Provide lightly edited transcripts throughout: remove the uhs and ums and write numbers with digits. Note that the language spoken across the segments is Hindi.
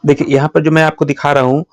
देखिए यहाँ पर जो मैं आपको दिखा रहा हूँ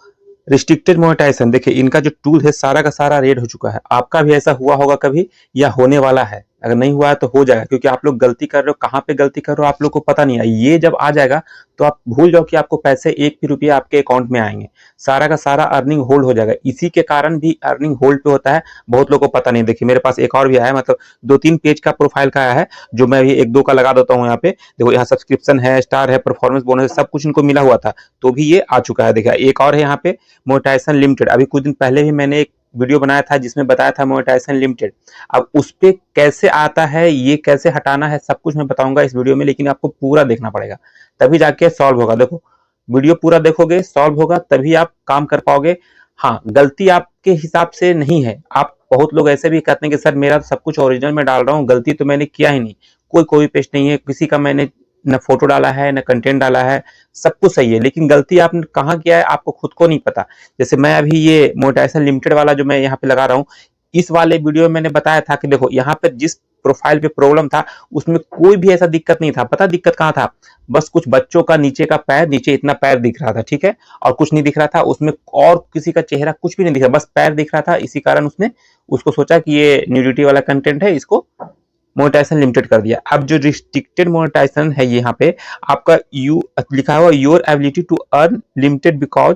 रिस्ट्रिक्टेड मोनेटाइजेशन, देखिए इनका जो टूल है सारा का सारा रेड हो चुका है। आपका भी ऐसा हुआ होगा कभी या होने वाला है, अगर नहीं हुआ है तो हो जाएगा, क्योंकि आप लोग गलती कर रहे हो, कहाँ पे गलती कर रहे हो आप लोग को पता नहीं है। ये जब आ जाएगा तो आप भूल जाओ कि आपको पैसे एक भी रुपया आपके अकाउंट में आएंगे, सारा का सारा अर्निंग होल्ड हो जाएगा। इसी के कारण भी अर्निंग होल्ड पे होता है, बहुत लोगों को पता नहीं। देखिए मेरे पास एक और भी आया है, मतलब 2-3 पेज का प्रोफाइल का आया है, जो मैं ये 1-2 का लगा देता हूँ। यहाँ पे देखो, यहाँ सब्सक्रिप्शन है, स्टार है, परफॉर्मेंस बोनस है, सब कुछ इनको मिला हुआ था, तो भी ये आ चुका है। देखिए एक और है यहाँ पे मोनेटाइजेशन लिमिटेड, अभी कुछ दिन पहले ही मैंने एक वीडियो बनाया था जिसमें बताया था मोनेटाइजेशन लिमिटेड। अब उस पे कैसे आता है, ये कैसे हटाना है, सब कुछ मैं बताऊंगा इस वीडियो में, लेकिन आपको पूरा देखना पड़ेगा तभी जाके सॉल्व होगा। देखो वीडियो पूरा देखोगे, सॉल्व होगा, तभी आप काम कर पाओगे। हाँ, गलती आपके हिसाब से नहीं है। आप बहुत लोग ऐसे भी कहते हैं कि सर मेरा सब कुछ ओरिजिनल में डाल रहा हूँ, गलती तो मैंने किया ही नहीं, कोई कॉपी पेस्ट नहीं है, किसी का मैंने न फोटो डाला है न कंटेंट डाला है, सब कुछ सही है, लेकिन गलती आपने कहाँ किया है आपको खुद को नहीं पता। जैसे मैं अभी ये मोनेटाइजेशन लिमिटेड वाला जो मैं यहाँ पे लगा रहा हूँ, इस वाले वीडियो में मैंने बताया था कि देखो यहाँ पे जिस प्रोफाइल पे प्रॉब्लम था उसमें कोई भी ऐसा दिक्कत नहीं था। पता दिक्कत कहाँ था? बस कुछ बच्चों का नीचे का पैर, नीचे इतना पैर दिख रहा था, ठीक है, और कुछ नहीं दिख रहा था उसमें, और किसी का चेहरा कुछ भी नहीं दिख रहा, बस पैर दिख रहा था। इसी कारण उसने उसको सोचा कि ये न्यूडिटी वाला कंटेंट है, इसको मोनेटाइजेशन लिमिटेड कर दिया। अब जो रिस्ट्रिक्टेड मोनेटाइजेशन है यहाँ पे आपका यू लिखा हुआ, your ability to earn limited because,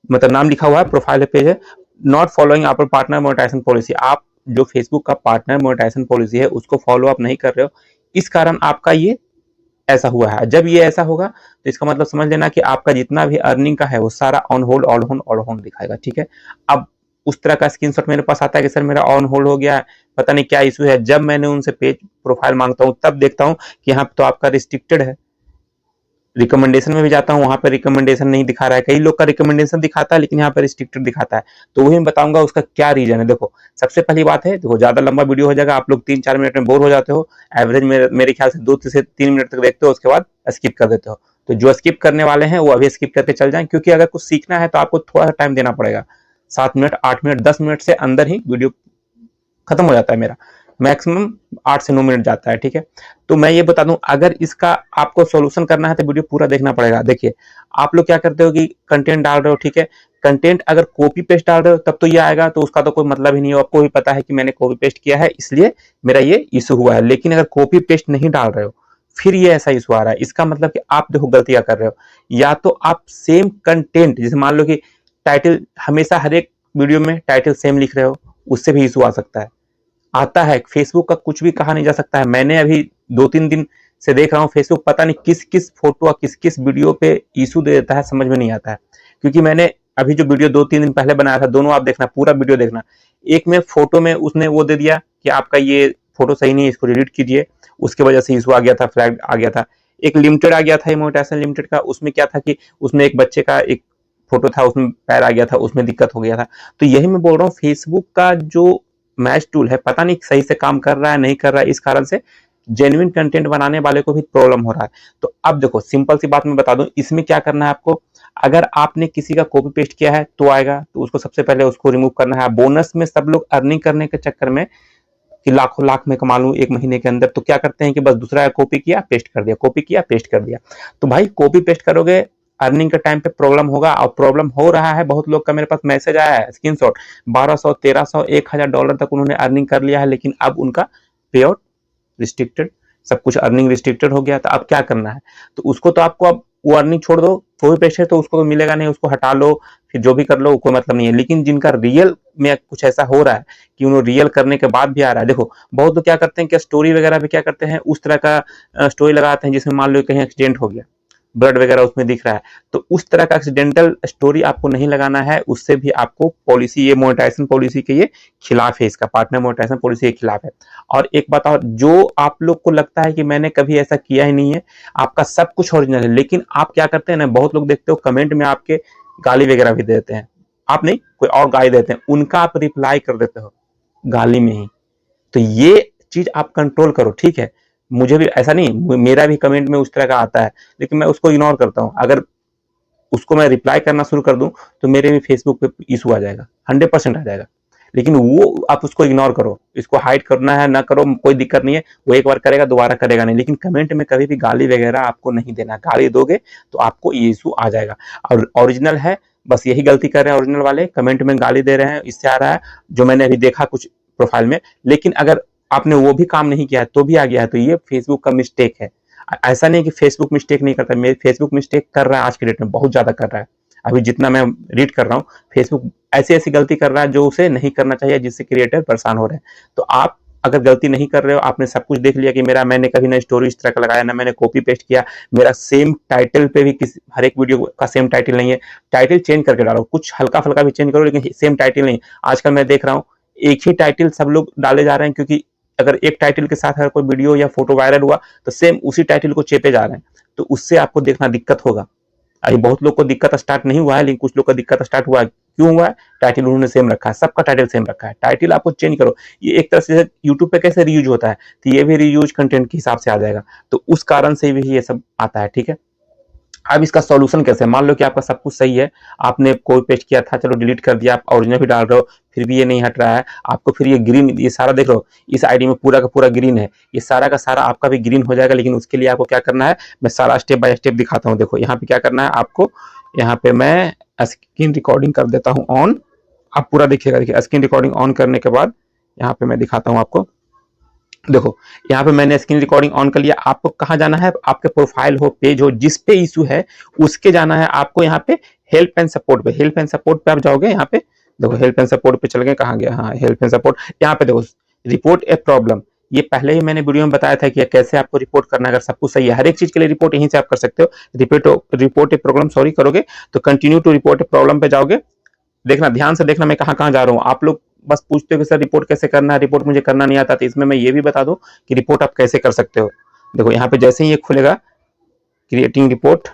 मतलब नाम लिखा हुआ है, प्रोफाइल पेज है, नॉट फॉलोइंग आपका पार्टनर मोनेटाइजेशन पॉलिसी। आप जो फेसबुक का पार्टनर मोनेटाइजेशन पॉलिसी है उसको फॉलो अप नहीं कर रहे हो, इस कारण आपका ये ऐसा हुआ है। जब ये ऐसा होगा तो इसका मतलब समझ लेना कि आपका जितना भी अर्निंग का है वो सारा on hold on hold on hold दिखाएगा, ठीक है। अब उस तरह का स्क्रीनशॉट मेरे पास आता है कि सर मेरा ऑन होल्ड हो गया है, पता नहीं क्या इशू है। जब मैंने उनसे पेज प्रोफाइल मांगता हूँ तब देखता हूँ कि यहाँ तो आपका रिस्ट्रिक्टेड है। रिकमेंडेशन में भी जाता हूँ, वहां पर रिकमेंडेशन नहीं दिखा रहा है, कई लोग का रिकमेंडेशन दिखाता है लेकिन यहाँ पर रिस्ट्रिक्टेड दिखाता है। तो वही मैं बताऊंगा उसका क्या रीजन है। देखो सबसे पहली बात है, देखो ज्यादा लंबा वीडियो हो जाएगा, आप लोग 3-4 मिनट में बोर हो जाते हो, एवरेज मेरे ख्याल से 2 से 3 मिनट तक देखते हो, उसके बाद स्किप कर देते हो। तो जो स्किप करने वाले हैं वो अभी स्किप करके चल जाएं, क्योंकि अगर कुछ सीखना है तो आपको थोड़ा सा टाइम देना पड़ेगा। 7 मिनट, 8 मिनट, 10 मिनट से अंदर ही वीडियो खत्म हो जाता है मेरा, मैक्सिमम 8 से 9 मिनट जाता है, ठीक है। तो मैं ये बता दूं, अगर इसका आपको सॉल्यूशन करना है तो वीडियो पूरा देखना पड़ेगा। देखिए आप लोग क्या करते हो कि कंटेंट डाल रहे हो, ठीक है, कंटेंट अगर कॉपी पेस्ट डाल रहे हो तब तो ये आएगा, तो उसका तो कोई मतलब ही नहीं है। आपको भी पता है कि मैंने कॉपी पेस्ट किया है इसलिए मेरा ये इशू हुआ है। लेकिन अगर कॉपी पेस्ट नहीं डाल रहे हो फिर ये ऐसा इशू आ रहा है, इसका मतलब कि आप देखो गलतियां कर रहे हो। या तो आप सेम कंटेंट, जैसे मान लो कि टाइटल हमेशा हर एक वीडियो में टाइटल सेम लिख रहे हो, उससे भी इशू आ सकता है। आता है, फेसबुक का कुछ भी कहा नहीं जा सकता है। मैंने अभी 2-3 दिन से देख रहा हूँ फेसबुक पता नहीं किस किस फोटो और किस किस वीडियो पे इशू दे देता है, समझ में नहीं आता है। क्योंकि मैंने अभी जो वीडियो 2-3 दिन पहले बनाया था, दोनों आप देखना, पूरा वीडियो देखना। एक में फोटो में उसने वो दे दिया कि आपका ये फोटो सही नहीं है, इसको डिलीट कीजिए, उसके वजह से इशू आ गया था, फ्लैग आ गया था। एक लिमिटेड आ गया था मोनेटाइजेशन लिमिटेड का, उसमें क्या था कि उसमें एक बच्चे का एक फोटो था, उसमें पैर आ गया था, उसमें दिक्कत हो गया था। तो यही मैं बोल रहा हूँ, फेसबुक का जो मैच टूल है पता नहीं सही से काम कर रहा है नहीं कर रहा है, इस कारण से जेन्युइन कंटेंट बनाने वाले को भी प्रॉब्लम हो रहा है। तो अब देखो सिंपल सी बात मैं बता दूं, इसमें क्या करना है आपको। अगर आपने किसी का कॉपी पेस्ट किया है तो आएगा, तो उसको सबसे पहले उसको रिमूव करना है। बोनस में सब लोग अर्निंग करने के चक्कर में कि लाखों लाख में कमा लूं एक महीने के अंदर, तो क्या करते हैं कि बस दूसरा कॉपी किया पेस्ट कर दिया, कॉपी किया पेस्ट कर दिया। तो भाई कॉपी पेस्ट करोगे, अर्निंग के टाइम पे प्रॉब्लम होगा, और प्रॉब्लम हो रहा है। बहुत लोग का मेरे पास मैसेज आया है, स्क्रीनशॉट, 1200, 1300, $1000 तक उन्होंने अर्निंग कर लिया है, लेकिन अब उनका पे आउट रिस्ट्रिक्टेड, सब कुछ अर्निंग रिस्ट्रिक्टेड हो गया। तो अब क्या करना है? तो उसको तो आपको अब वो अर्निंग छोड़ दो, कोई पेश है तो उसको तो मिलेगा नहीं, उसको हटा लो, फिर जो भी कर लो, कोई मतलब नहीं है। लेकिन जिनका रियल में कुछ ऐसा हो रहा है कि उन्होंने रियल करने के बाद भी आ रहा है, देखो बहुत लोग क्या करते हैं कि स्टोरी वगैरह पे क्या करते हैं, उस तरह का स्टोरी लगाते हैं जिसमें मान लो कहीं एक्सीडेंट हो गया, ब्लड वगैरह उसमें दिख रहा है। तो उस तरह का एक्सीडेंटल स्टोरी आपको नहीं लगाना है, उससे भी आपको पॉलिसी, ये मोनेटाइजेशन पॉलिसी के ये खिलाफ है, इसका पार्टनर मोनेटाइजेशन पॉलिसी के खिलाफ है। और एक बात और, जो आप लोग को लगता है कि मैंने कभी ऐसा किया ही नहीं है, आपका सब कुछ ओरिजिनल है, लेकिन आप क्या करते हैं ना, बहुत लोग देखते हो कमेंट में आपके गाली वगैरह भी देते हैं, आप नहीं कोई और गाली देते हैं, उनका आप रिप्लाई कर देते हो गाली में ही। तो ये चीज आप कंट्रोल करो, ठीक है। मुझे भी ऐसा नहीं, मेरा भी कमेंट में उस तरह का आता है, लेकिन मैं उसको इग्नोर करता हूं। अगर उसको मैं रिप्लाई करना शुरू कर दूं तो मेरे भी फेसबुक पे इशू आ जाएगा, 100% आ जाएगा। लेकिन वो आप उसको इग्नोर करो, इसको हाइड करना है ना करो, कोई दिक्कत नहीं है, वो एक बार करेगा दोबारा करेगा नहीं, लेकिन कमेंट में कभी भी गाली वगैरह आपको नहीं देना, गाली दोगे तो आपको ये इशू आ जाएगा। और ओरिजिनल है, बस यही गलती कर रहे हैं ओरिजिनल वाले, कमेंट में गाली दे रहे हैं, इससे आ रहा है, जो मैंने अभी देखा कुछ प्रोफाइल में। लेकिन अगर आपने वो भी काम नहीं किया है तो भी आ गया है, तो ये फेसबुक का मिस्टेक है। ऐसा नहीं कि फेसबुक मिस्टेक नहीं करता, मेरे फेसबुक मिस्टेक कर रहा है, आज के डेट में बहुत ज्यादा कर रहा है। अभी जितना मैं रीड कर रहा हूँ, फेसबुक ऐसी ऐसी गलती कर रहा है जो उसे नहीं करना चाहिए, जिससे क्रिएटर परेशान हो रहे हैं। तो आप अगर गलती नहीं कर रहे हो, आपने सब कुछ देख लिया कि मेरा, मैंने कभी ना स्टोरी इस तरह का लगाया, ना मैंने कॉपी पेस्ट किया, मेरा सेम टाइटल पे भी किसी हर एक वीडियो का सेम टाइटल नहीं है, टाइटल चेंज करके डालो, कुछ हल्का फुल्का भी चेंज करो, लेकिन सेम टाइटल नहीं। आजकल मैं देख रहा हूँ एक ही टाइटल सब लोग डाले जा रहे हैं, क्योंकि अगर एक टाइटल के साथ अगर कोई वीडियो या फोटो वायरल हुआ तो सेम उसी टाइटल को चेपे जा रहे हैं, तो उससे आपको देखना दिक्कत होगा। अभी बहुत लोग को दिक्कत स्टार्ट नहीं हुआ है, लेकिन कुछ लोग का दिक्कत स्टार्ट हुआ है। क्यों हुआ है? टाइटल उन्होंने सेम रखा है, सबका टाइटल सेम रखा है, टाइटल आपको चेंज करो। ये एक तरह से यूट्यूब पे कैसे रीयूज होता है, तो ये भी रीयूज कंटेंट के हिसाब से आ जाएगा, तो उस कारण से भी ये सब आता है, ठीक है। अब इसका सॉल्यूशन कैसे? मान लो कि आपका सब कुछ सही है, आपने कोई पेस्ट किया था, चलो डिलीट कर दिया, आप ओरिजिनल भी डाल रहे हो, फिर भी ये नहीं हट रहा है आपको, फिर ये ग्रीन, ये सारा देख लो, इस आईडी में पूरा का पूरा ग्रीन है, ये सारा का सारा आपका भी ग्रीन हो जाएगा। लेकिन उसके लिए आपको क्या करना है, मैं सारा स्टेप बाय स्टेप दिखाता हूँ। देखो यहाँ पे क्या करना है आपको, यहाँ पे मैं स्क्रीन रिकॉर्डिंग कर देता हूँ ऑन, आप पूरा देखिएगा। देखिए स्क्रीन रिकॉर्डिंग ऑन करने के बाद यहाँ पे मैं दिखाता हूँ आपको। देखो यहाँ पे मैंने स्क्रीन रिकॉर्डिंग ऑन कर लिया। आपको कहाँ जाना है, आपके प्रोफाइल हो, पेज हो, जिस पे इशू है उसके जाना है आपको। यहाँ पे हेल्प एंड सपोर्ट पे, हेल्प एंड सपोर्ट पे आप जाओगे। यहाँ पे देखो हेल्प एंड सपोर्ट पे चल गए, कहाँ गया, हाँ हेल्प एंड सपोर्ट। यहाँ पे देखो रिपोर्ट ए प्रॉब्लम, ये पहले ही मैंने वीडियो में बताया था कि कैसे आपको रिपोर्ट करना है। अगर सब कुछ सही है, हर एक चीज के लिए रिपोर्ट यहीं से आप कर सकते हो। रिपोर्ट ए प्रॉब्लम सॉरी करोगे तो continue to report a problem पे जाओगे। देखना, ध्यान से देखना मैं कहाँ कहाँ जा रहा हूँ। आप लोग बस पूछते हो कि सर रिपोर्ट कैसे करना है, रिपोर्ट मुझे करना नहीं आता, तो इसमें मैं ये भी बता दूं कि रिपोर्ट आप कैसे कर सकते हो। देखो यहाँ पे जैसे ही ये खुलेगा क्रिएटिंग रिपोर्ट,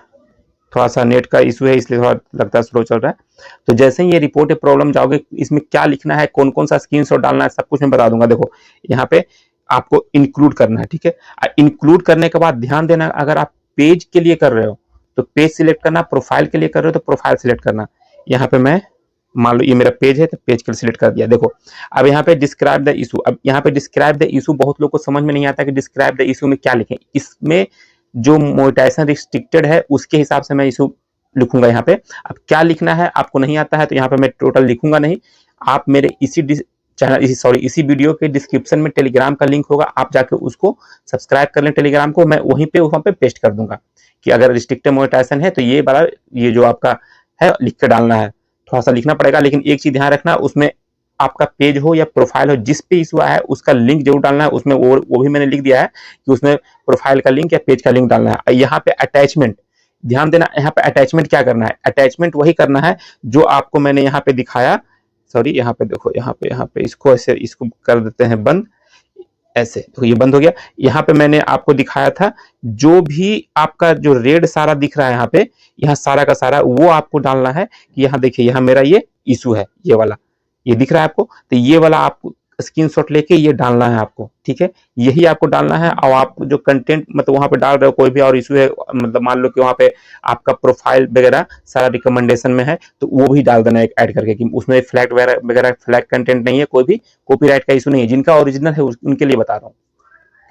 थोड़ा सा नेट का इशू है इसलिए थोड़ा लगता है स्लो चल रहा है। तो जैसे ही ये रिपोर्ट प्रॉब्लम जाओगे, इसमें क्या लिखना है, कौन कौन सा स्क्रीनशॉट डालना है, सब कुछ मैं बता दूंगा। देखो यहाँ पे आपको इंक्लूड करना है, ठीक है। इंक्लूड करने के बाद ध्यान देना, अगर आप पेज के लिए कर रहे हो तो पेज सिलेक्ट करना, प्रोफाइल के लिए कर रहे हो तो प्रोफाइल सिलेक्ट करना। यहाँ पे मैं मान लो ये मेरा पेज है तो पेज को सिलेक्ट कर दिया। देखो अब यहाँ पे डिस्क्राइब द इशू, अब यहाँ पे डिस्क्राइब द इशू बहुत लोग को समझ में नहीं आता कि डिस्क्राइब द इशू में क्या लिखें। इसमें जो मोनेटाइजेशन रिस्ट्रिक्टेड है उसके हिसाब से मैं इशू लिखूंगा। यहाँ पे अब क्या लिखना है आपको नहीं आता है तो यहाँ पे मैं टोटल लिखूंगा नहीं। आप मेरे इसी चैनल इसी वीडियो के डिस्क्रिप्शन में टेलीग्राम का लिंक होगा, आप जाके उसको सब्सक्राइब कर लें टेलीग्राम को, मैं वहीं पे पेस्ट कर दूंगा कि अगर रिस्ट्रिक्टेड मोनेटाइजेशन है तो ये वाला ये जो आपका है लिख के डालना है। थोड़ा सा लिखना पड़ेगा, लेकिन एक चीज ध्यान रखना, उसमें आपका पेज हो या प्रोफाइल हो, जिस पे इशू आया है उसका लिंक जरूर डालना है उसमें। वो भी मैंने लिख दिया है कि उसमें प्रोफाइल का लिंक या पेज का लिंक डालना है। यहाँ पे अटैचमेंट ध्यान देना, यहाँ पे अटैचमेंट क्या करना है, अटैचमेंट वही करना है जो आपको मैंने यहाँ पे दिखाया। सॉरी यहाँ पे देखो, यहाँ पे इसको ऐसे इसको कर देते हैं बंद, ऐसे तो ये बंद हो गया। यहाँ पे मैंने आपको दिखाया था जो भी आपका जो रेड सारा दिख रहा है यहाँ पे, यहाँ सारा का सारा वो आपको डालना है कि यहाँ देखिए यहाँ मेरा ये इशू है, ये वाला ये दिख रहा है आपको, तो ये वाला आपको स्क्रीनशॉट लेके ये डालना है आपको, ठीक है। यही आपको डालना है। और आप जो कंटेंट मतलब वहां पे डाल रहे हो कोई भी और इशू है, मतलब मान लो कि वहां पे आपका प्रोफाइल वगैरह सारा रिकमेंडेशन में है तो वो भी डाल देना एक ऐड करके कि उसमें फ्लैग वगैरह फ्लैग कंटेंट नहीं है, कोई भी कॉपीराइट का इशू नहीं है। जिनका ओरिजिनल है उनके लिए बता रहा हूँ,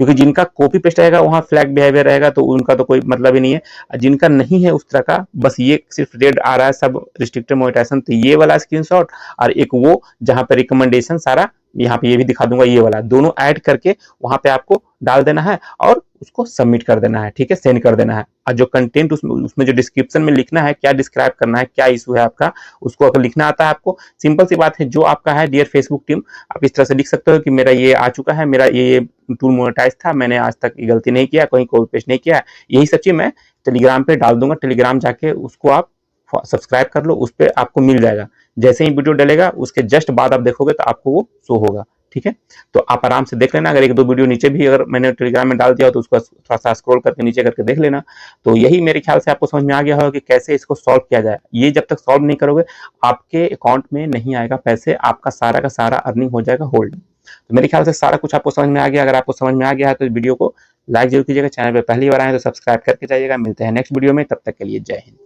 क्योंकि जिनका कॉपी पेस्ट रहेगा वहां फ्लैग बिहेवियर रहेगा तो उनका तो कोई मतलब ही नहीं है। जिनका नहीं है उस तरह का, बस ये सिर्फ रेड आ रहा है सब रिस्ट्रिक्टेड मोनेटाइजेशन, तो ये वाला स्क्रीनशॉट और एक वो जहां पे रिकमेंडेशन सारा, यहाँ पे ये भी दिखा दूंगा, ये वाला दोनों ऐड करके वहां पे आपको डाल देना है और उसको सबमिट कर देना है, ठीक है, सेंड कर देना है। और जो कंटेंट उसमें जो डिस्क्रिप्शन में लिखना है, क्या डिस्क्राइब करना है, क्या इशू है आपका, उसको अगर लिखना आता है आपको, सिंपल सी बात है, जो आपका है डियर फेसबुक टीम, आप इस तरह से लिख सकते हो कि मेरा ये आ चुका है, मेरा ये टूल मोनेटाइज था, मैंने आज तक ये गलती नहीं किया, कहीं कॉपी पेस्ट नहीं किया। यही सब चीज मैं टेलीग्राम पे डाल दूंगा, टेलीग्राम जाके उसको आप सब्सक्राइब कर लो, उस पर आपको मिल जाएगा। जैसे ही वीडियो डलेगा उसके जस्ट बाद आप देखोगे तो आपको वो शो होगा, ठीक है। तो आप आराम से देख लेना, अगर एक दो वीडियो नीचे भी अगर मैंने टेलीग्राम में डाल दिया हो तो उसको थोड़ा सा स्क्रॉल करके नीचे करके देख लेना। तो यही मेरे ख्याल से आपको समझ में आ गया होगा कि कैसे इसको सॉल्व किया जाए। ये जब तक सॉल्व नहीं करोगे आपके अकाउंट में नहीं आएगा पैसे, आपका सारा का सारा अर्निंग हो जाएगा होल्ड। तो मेरे ख्याल से सारा कुछ आपको समझ में आ गया। अगर आपको समझ में आ गया है तो वीडियो को लाइक जरूर कीजिएगा, चैनल पर पहली बार आए तो सब्सक्राइब करके जाइएगा। मिलते हैं नेक्स्ट वीडियो में, तब तक के लिए जय हिंद।